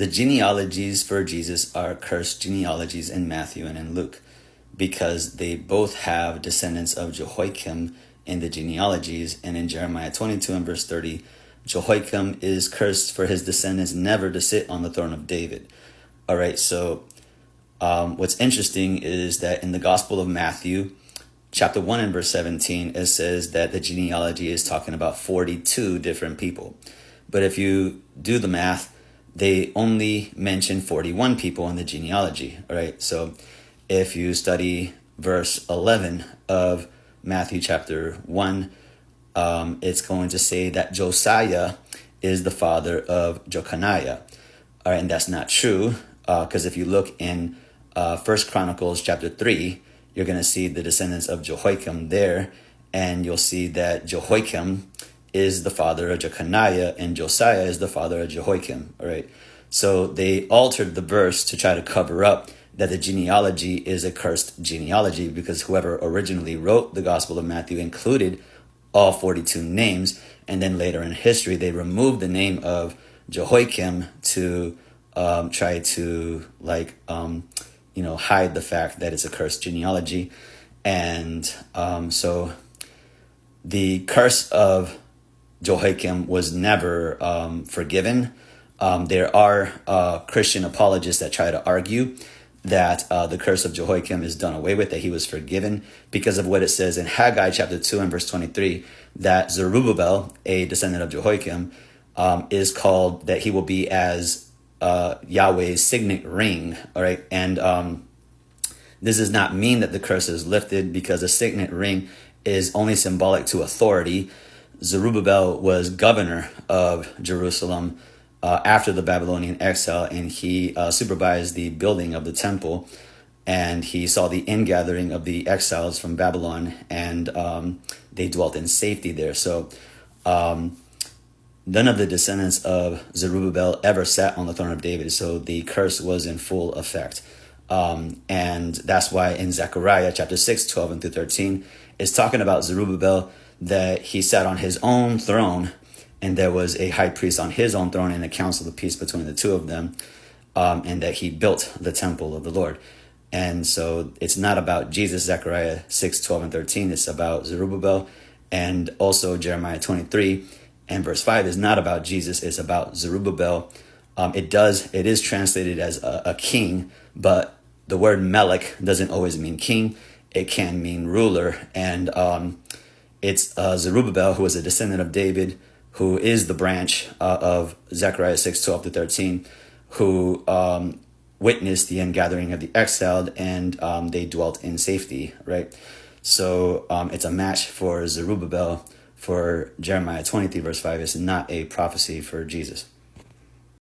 the genealogies for Jesus are cursed genealogies in Matthew and in Luke, because they both have descendants of Jehoiakim in the genealogies. And in Jeremiah 22 and verse 30, Jehoiakim is cursed for his descendants never to sit on the throne of David. All right, so what's interesting is that in the Gospel of Matthew, chapter 1 and verse 17, it says that the genealogy is talking about 42 different people. But if you do the math, they only mention 41 people in the genealogy. All right, so if you study verse 11 of Matthew chapter 1, it's going to say that Josiah is the father of Jeconiah. All right, and that's not true, because if you look in 1 Chronicles chapter 3, you're going to see the descendants of Jehoiakim there, and you'll see that Jehoiakim is the father of Jeconiah, and Josiah is the father of Jehoiakim. All right, so they altered the verse to try to cover up that the genealogy is a cursed genealogy, because whoever originally wrote the Gospel of Matthew included all 42 names, and then later in history they removed the name of Jehoiakim to try to hide the fact that it's a cursed genealogy. And so the curse of Jehoiakim was never forgiven. There are Christian apologists that try to argue that the curse of Jehoiakim is done away with, that he was forgiven because of what it says in Haggai chapter 2 and verse 23, that Zerubbabel, a descendant of Jehoiakim, is called that he will be as Yahweh's signet ring. All right, and this does not mean that the curse is lifted, because a signet ring is only symbolic to authority. Zerubbabel was governor of Jerusalem after the Babylonian exile, and he supervised the building of the temple, and he saw the ingathering of the exiles from Babylon, and they dwelt in safety there. So none of the descendants of Zerubbabel ever sat on the throne of David, so the curse was in full effect. And that's why in Zechariah chapter 6, 12 and through 13, it's talking about Zerubbabel, that he sat on his own throne, and there was a high priest on his own throne, and a council of peace between the two of them, and that he built the temple of the Lord. And so it's not about Jesus. Zechariah 6, 12 and 13, it's about Zerubbabel. And also Jeremiah 23 and verse 5 is not about Jesus, it's about Zerubbabel. It is translated as a king, but the word melech doesn't always mean king. It can mean ruler. And it's Zerubbabel, who is a descendant of David, who is the branch of Zechariah 6, 12 to 13, who witnessed the ingathering of the exiled, and they dwelt in safety, right? So it's a match for Zerubbabel for Jeremiah 23, verse 5. It's not a prophecy for Jesus.